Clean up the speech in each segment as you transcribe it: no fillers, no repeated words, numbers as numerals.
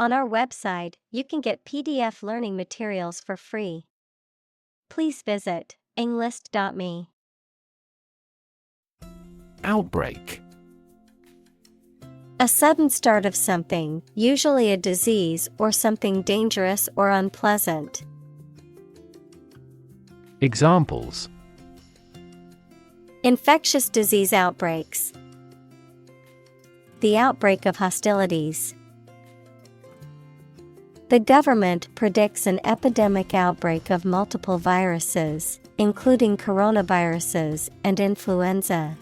On our website, you can get PDF learning materials for free. Please visit englist.me. Outbreak. A sudden start of something, usually a disease or something dangerous or unpleasant. Examples: Infectious disease outbreaks. The outbreak of hostilities. The government predicts an epidemic outbreak of multiple viruses, including coronaviruses and influenza.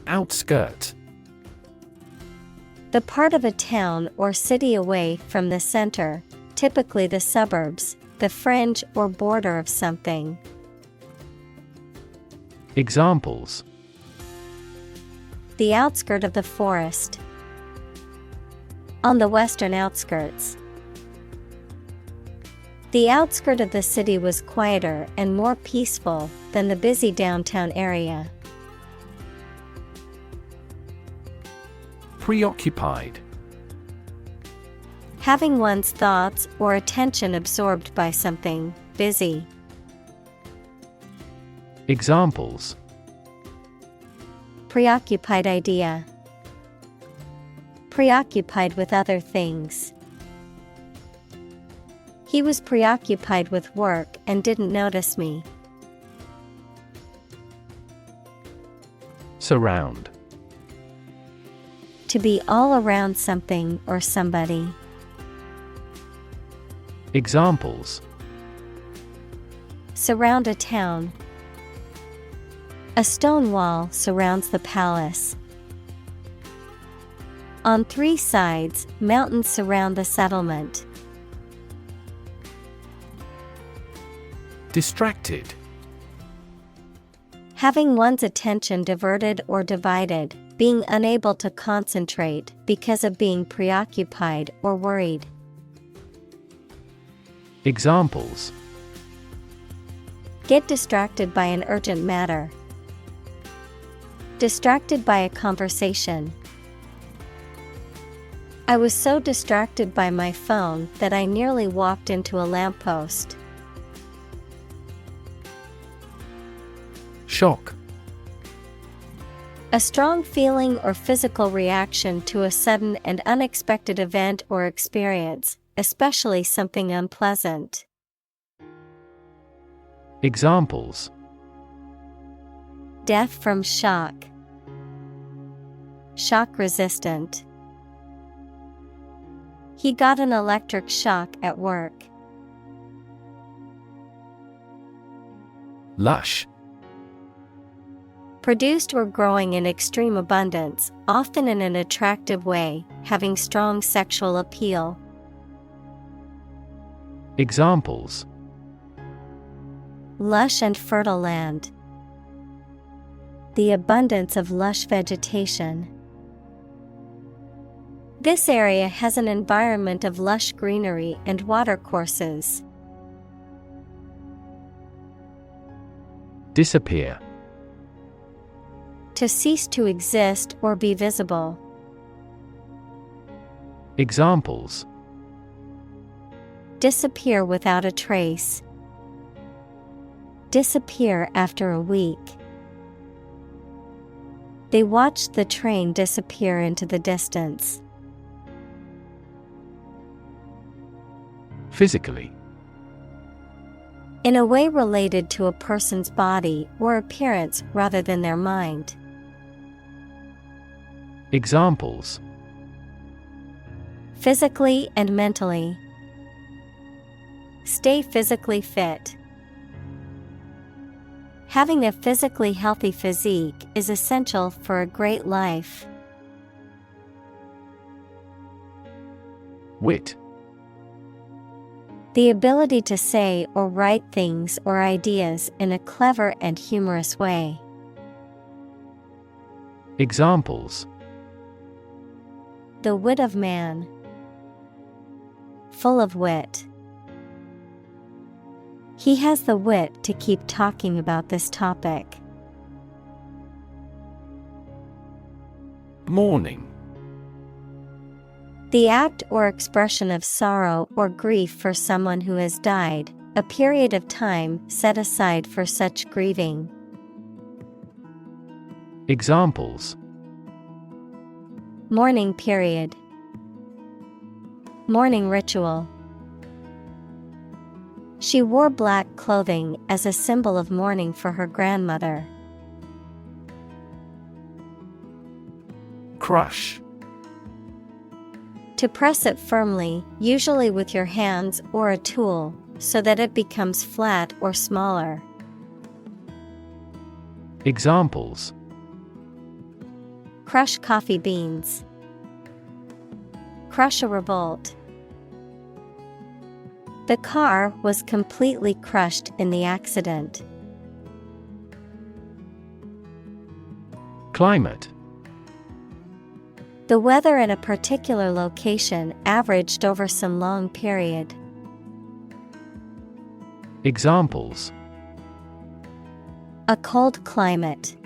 Outskirt. The part of a town or city away from the center, typically the suburbs, the fringe or border of something. Examples: The outskirt of the forest. On the western outskirts. The outskirt of the city was quieter and more peaceful than the busy downtown area. Preoccupied. Having one's thoughts or attention absorbed by something, busy. Examples: Preoccupied idea. Preoccupied with other things. He was preoccupied with work and didn't notice me. Surround. To be all around something or somebody. Examples: Surround a town. A stone wall surrounds the palace. On 3 sides, mountains surround the settlement. Distracted. Having one's attention diverted or divided, being unable to concentrate because of being preoccupied or worried. Examples: Get distracted by an urgent matter. Distracted by a conversation. I was so distracted by my phone that I nearly walked into a lamppost. Shock. A strong feeling or physical reaction to a sudden and unexpected event or experience, especially something unpleasant. Examples: Death from shock. Shock resistant. He got an electric shock at work. Lush. Produced or growing in extreme abundance, often in an attractive way, having strong sexual appeal. Examples: Lush and fertile land. The abundance of lush vegetation. This area has an environment of lush greenery and watercourses. Disappear. To cease to exist or be visible. Examples: Disappear without a trace. Disappear after a week. They watched the train disappear into the distance. Physically. In a way related to a person's body or appearance rather than their mind. Examples: Physically and mentally. Stay physically fit. Having a physically healthy physique is essential for a great life. Wit. The ability to say or write things or ideas in a clever and humorous way. Examples: The wit of man. Full of wit. He has the wit to keep talking about this topic. Morning. The act or expression of sorrow or grief for someone who has died, a period of time set aside for such grieving. Examples: Mourning period. Mourning ritual. She wore black clothing as a symbol of mourning for her grandmother. Crush. To press it firmly, usually with your hands or a tool, so that it becomes flat or smaller. Examples: Crush coffee beans. Crush a revolt. The car was completely crushed in the accident. Climate. The weather in a particular location averaged over some long period. Examples: A cold climate.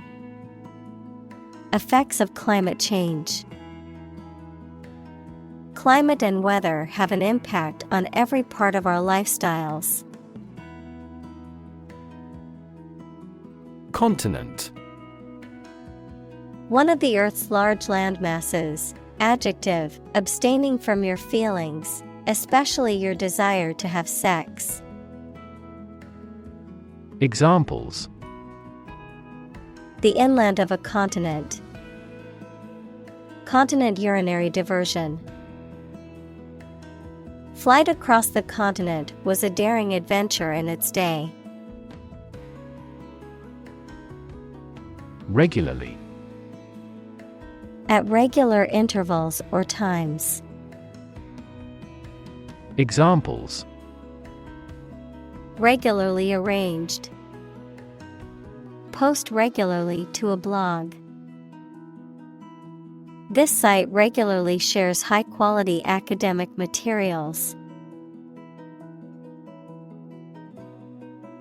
Effects of climate change. Climate and weather have an impact on every part of our lifestyles. Continent. One of the Earth's large landmasses. Adjective, abstaining from your feelings, especially your desire to have sex. Examples: The inland of a continent. Continent urinary diversion. Flight across the continent was a daring adventure in its day. Regularly. At regular intervals or times. Examples: Regularly arranged. Post regularly to a blog. This site regularly shares high-quality academic materials.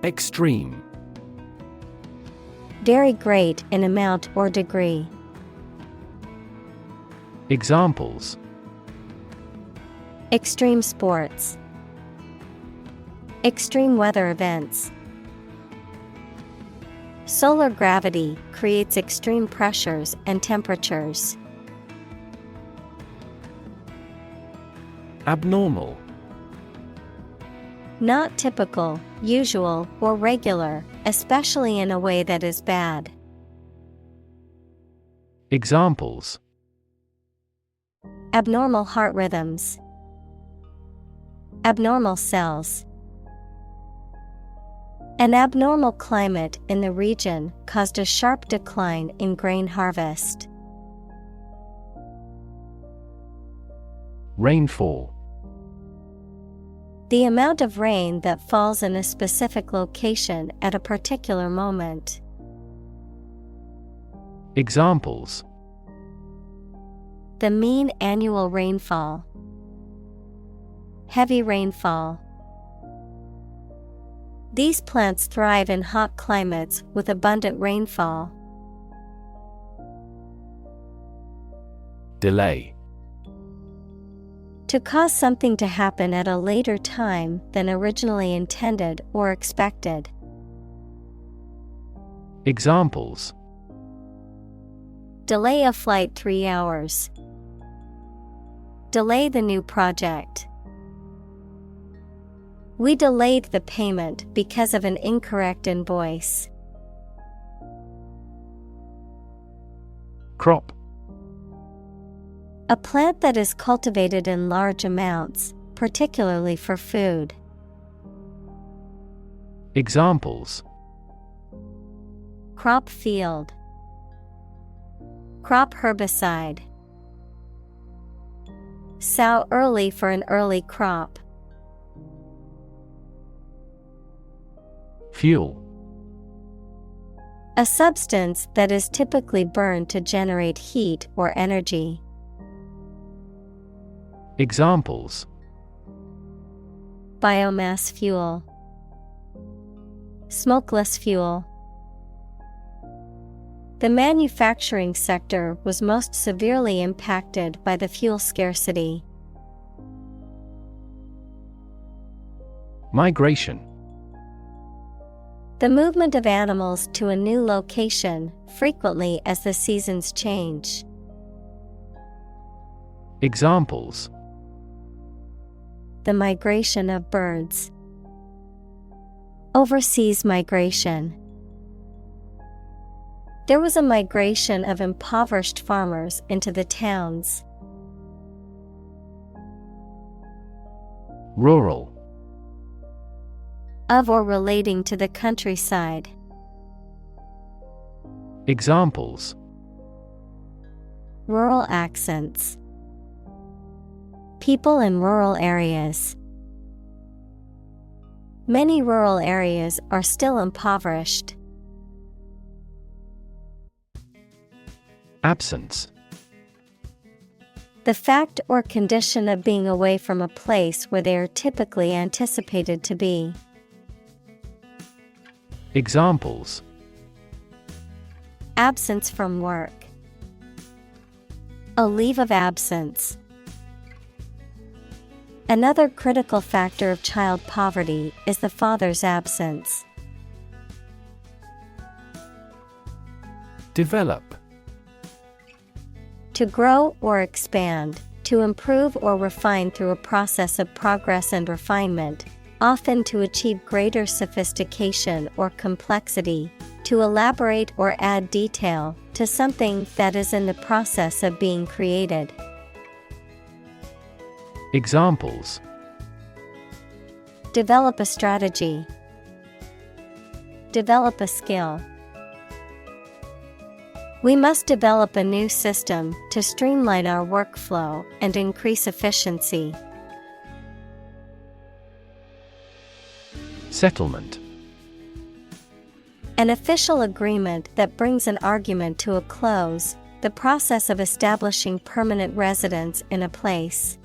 Extreme. Very great in amount or degree. Examples: Extreme sports. Extreme weather events. Solar gravity creates extreme pressures and temperatures. Abnormal. Not typical, usual, or regular, especially in a way that is bad. Examples: Abnormal heart rhythms. Abnormal cells. An abnormal climate in the region caused a sharp decline in grain harvest. Rainfall. The amount of rain that falls in a specific location at a particular moment. Examples: The mean annual rainfall. Heavy rainfall. These plants thrive in hot climates with abundant rainfall. Delay. To cause something to happen at a later time than originally intended or expected. Examples: Delay a flight 3 hours. Delay the new project. We delayed the payment because of an incorrect invoice. Crop. A plant that is cultivated in large amounts, particularly for food. Examples: Crop field. Crop herbicide. Sow early for an early crop. Fuel. A substance that is typically burned to generate heat or energy. Examples: Biomass fuel. Smokeless fuel. The manufacturing sector was most severely impacted by the fuel scarcity. Migration. The movement of animals to a new location, frequently as the seasons change. Examples: The migration of birds. Overseas migration. There was a migration of impoverished farmers into the towns. Rural. Of or relating to the countryside. Examples: Rural accents. People in rural areas. Many rural areas are still impoverished. Absence. The fact or condition of being away from a place where they are typically anticipated to be. Examples: Absence from work. A leave of absence. Another critical factor of child poverty is the father's absence. Develop. To grow or expand, to improve or refine through a process of progress and refinement, often to achieve greater sophistication or complexity, to elaborate or add detail to something that is in the process of being created. Examples: Develop a strategy. Develop a skill. We must develop a new system to streamline our workflow and increase efficiency. Settlement. An official agreement that brings an argument to a close, the process of establishing permanent residence in a place.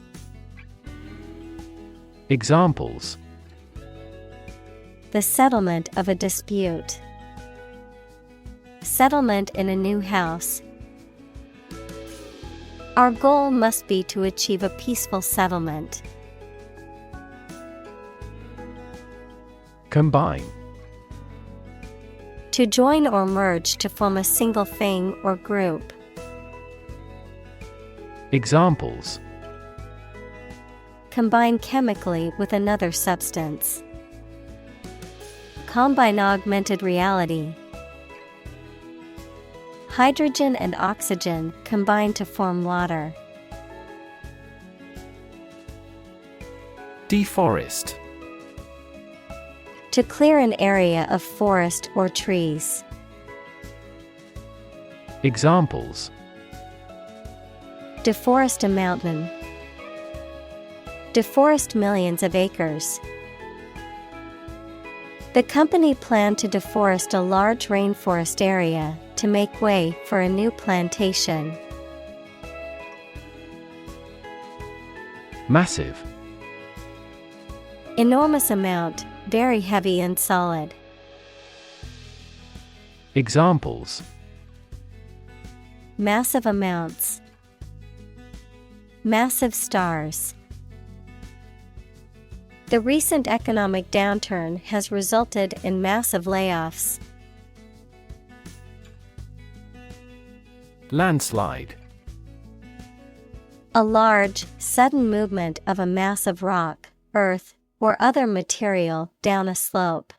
Examples: The settlement of a dispute. Settlement in a new house. Our goal must be to achieve a peaceful settlement. Combine. To join or merge to form a single thing or group. Examples: Combine chemically with another substance. Combine augmented reality. Hydrogen and oxygen combine to form water. Deforest. To clear an area of forest or trees. Examples: Deforest a mountain. Deforest millions of acres. The company planned to deforest a large rainforest area to make way for a new plantation. Massive. Enormous amount, very heavy and solid. Examples: Massive amounts. Massive stars. The recent economic downturn has resulted in massive layoffs. Landslide. A large, sudden movement of a mass of rock, earth, or other material down a slope.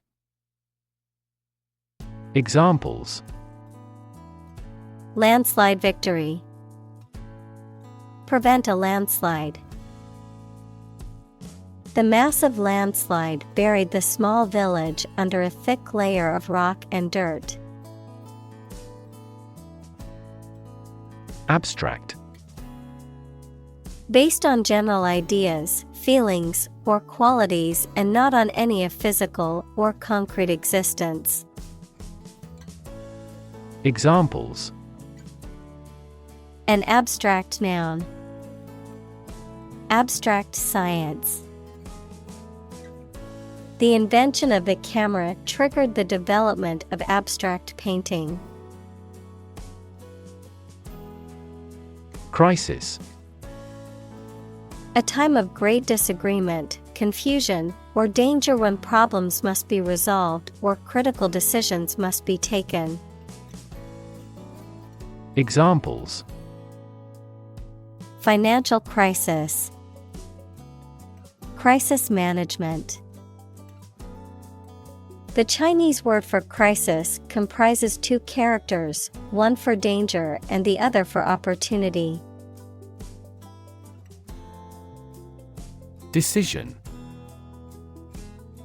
Examples: Landslide victory. Prevent a landslide. The massive landslide buried the small village under a thick layer of rock and dirt. Abstract. Based on general ideas, feelings, or qualities and not on any of physical or concrete existence. Examples: An abstract noun. Abstract science. The invention of the camera triggered the development of abstract painting. Crisis. A time of great disagreement, confusion, or danger when problems must be resolved or critical decisions must be taken. Examples: Financial crisis, crisis management. The Chinese word for crisis comprises two characters, one for danger and the other for opportunity. Decision: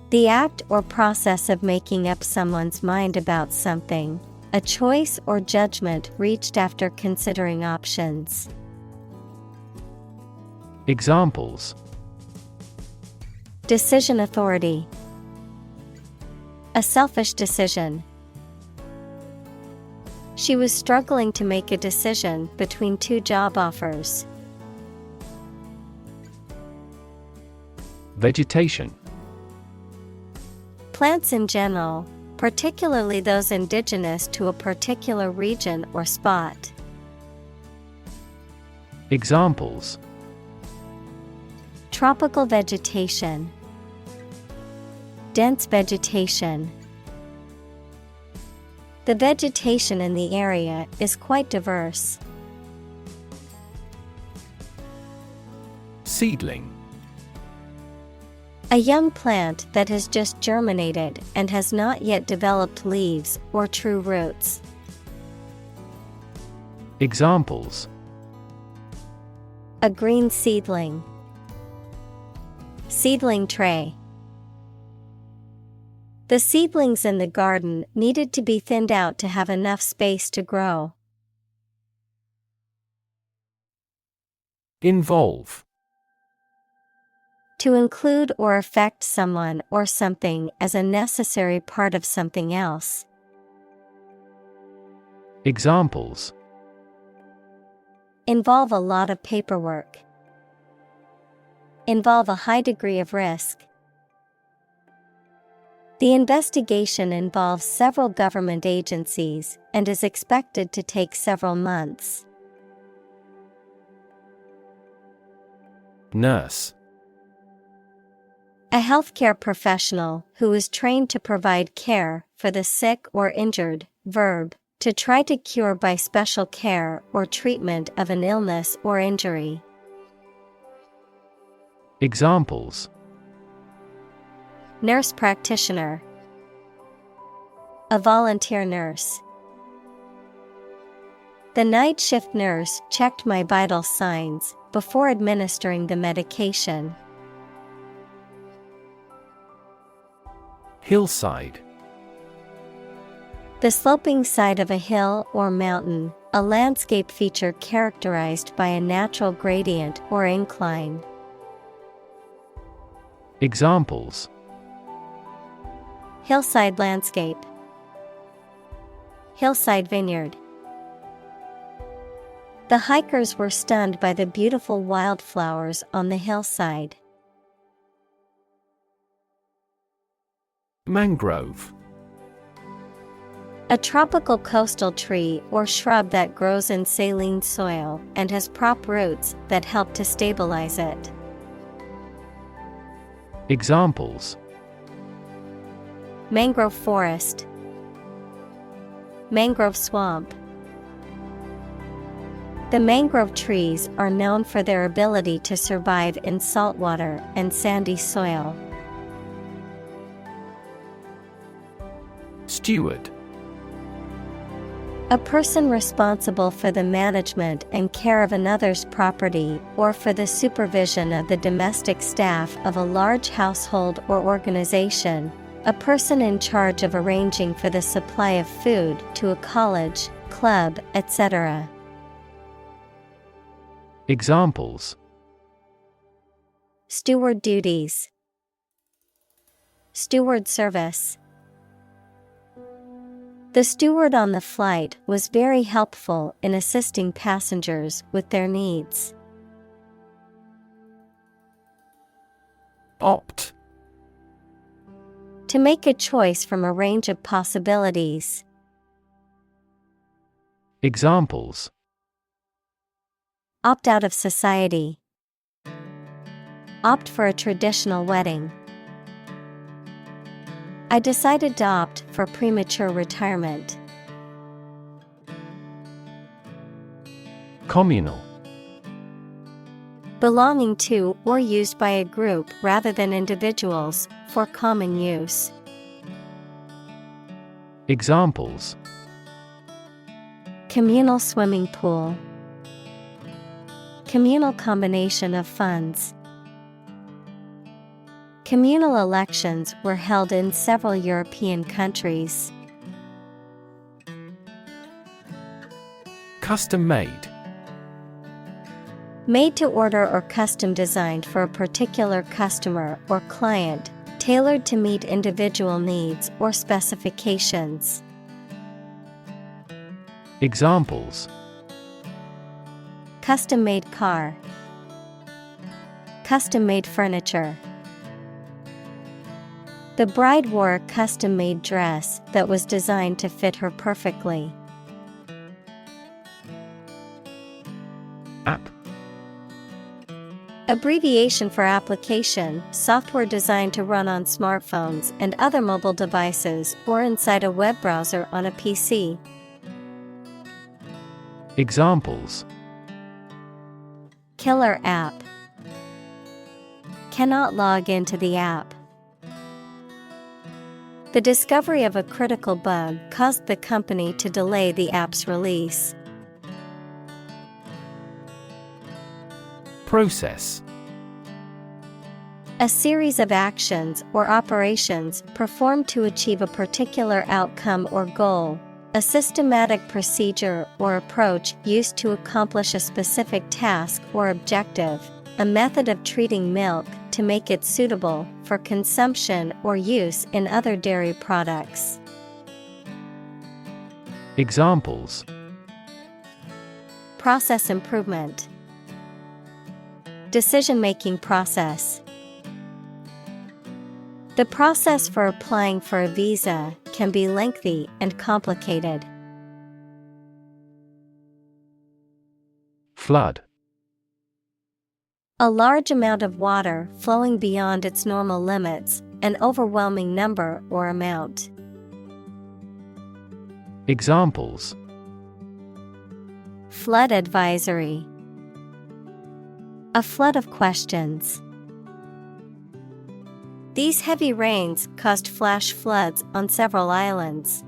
The act or process of making up someone's mind about something, a choice or judgment reached after considering options. Examples: Decision authority, a selfish decision. She was struggling to make a decision between two job offers. Vegetation: Plants in general, particularly those indigenous to a particular region or spot. Examples: Tropical vegetation, dense vegetation. The vegetation in the area is quite diverse. Seedling: A young plant that has just germinated and has not yet developed leaves or true roots. Examples: A green seedling, seedling tray. The seedlings in the garden needed to be thinned out to have enough space to grow. Involve: To include or affect someone or something as a necessary part of something else. Examples: Involve a lot of paperwork. Involve a high degree of risk. The investigation involves several government agencies and is expected to take several months. Nurse: A healthcare professional who is trained to provide care for the sick or injured. Verb, to try to cure by special care or treatment of an illness or injury. Examples: Nurse practitioner, a volunteer nurse. The night shift nurse checked my vital signs before administering the medication. Hillside: The sloping side of a hill or mountain, a landscape feature characterized by a natural gradient or incline. Examples: Hillside landscape, hillside vineyard. The hikers were stunned by the beautiful wildflowers on the hillside. Mangrove: A tropical coastal tree or shrub that grows in saline soil and has prop roots that help to stabilize it. Examples: Mangrove forest, mangrove swamp. The mangrove trees are known for their ability to survive in saltwater and sandy soil. Steward: A person responsible for the management and care of another's property or for the supervision of the domestic staff of a large household or organization. A person in charge of arranging for the supply of food to a college, club, etc. Examples: Steward duties, steward service. The steward on the flight was very helpful in assisting passengers with their needs. Opt: To make a choice from a range of possibilities. Examples: Opt out of society. Opt for a traditional wedding. I decided to opt for premature retirement. Communal. Belonging to or used by a group rather than individuals, for common use. Examples: Communal swimming pool. Communal combination of funds. Communal elections were held in several European countries. Custom-made. Made to order or custom designed for a particular customer or client, tailored to meet individual needs or specifications. Examples: Custom-made car. Custom-made furniture. The bride wore a custom-made dress that was designed to fit her perfectly. App. Abbreviation for application, software designed to run on smartphones and other mobile devices or inside a web browser on a PC. Examples: Killer app. Cannot log into the app. The discovery of a critical bug caused the company to delay the app's release. Process. A series of actions or operations performed to achieve a particular outcome or goal. A systematic procedure or approach used to accomplish a specific task or objective. A method of treating milk to make it suitable for consumption or use in other dairy products. Examples: Process improvement. Decision-making process. The process for applying for a visa can be lengthy and complicated. Flood. A large amount of water flowing beyond its normal limits, an overwhelming number or amount. Examples: Flood advisory. A flood of questions. These heavy rains caused flash floods on several islands.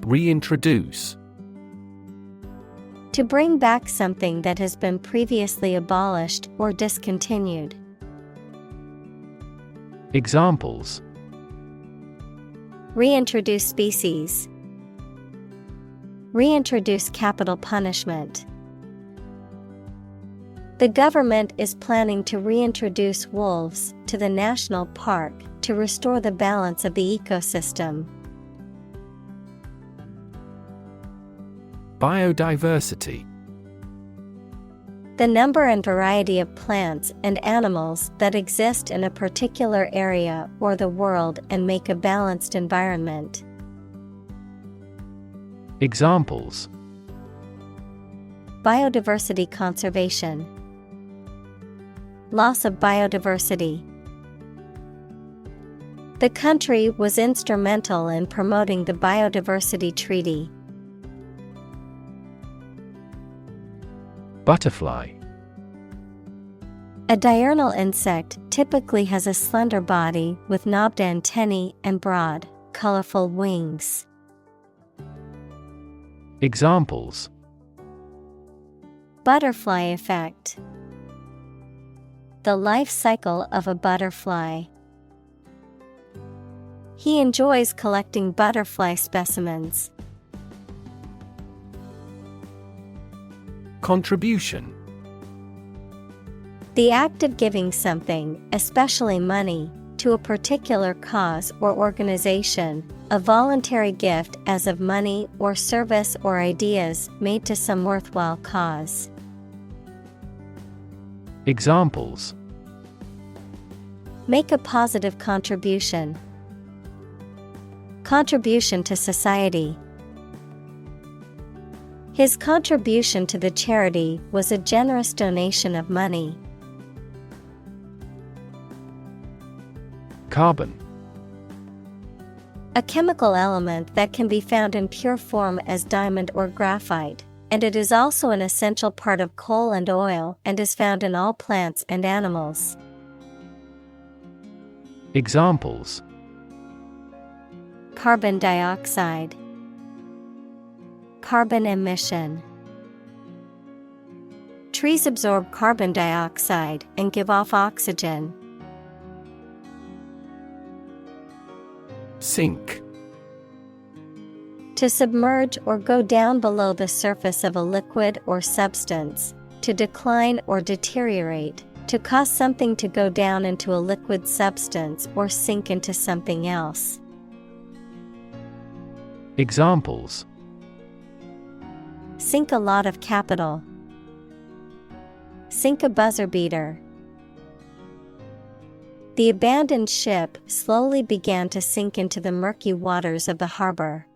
Reintroduce. To bring back something that has been previously abolished or discontinued. Examples: Reintroduce species. Reintroduce capital punishment. The government is planning to reintroduce wolves to the national park to restore the balance of the ecosystem. Biodiversity. The number and variety of plants and animals that exist in a particular area or the world and make a balanced environment. Examples: Biodiversity conservation. Loss of biodiversity. The country was instrumental in promoting the Biodiversity Treaty. Butterfly. A diurnal insect typically has a slender body with knobbed antennae and broad, colorful wings. Examples: Butterfly effect. The life cycle of a butterfly. He enjoys collecting butterfly specimens. Contribution. The act of giving something, especially money, to a particular cause or organization, a voluntary gift as of money or service or ideas made to some worthwhile cause. Examples: Make a positive contribution. Contribution to society. His contribution to the charity was a generous donation of money. Carbon. A chemical element that can be found in pure form as diamond or graphite, and it is also an essential part of coal and oil and is found in all plants and animals. Examples: Carbon dioxide, carbon emission. Trees absorb carbon dioxide and give off oxygen. Sink. To submerge or go down below the surface of a liquid or substance, to decline or deteriorate, to cause something to go down into a liquid substance or sink into something else. Examples: Sink a lot of capital. Sink a buzzer beater. The abandoned ship slowly began to sink into the murky waters of the harbor.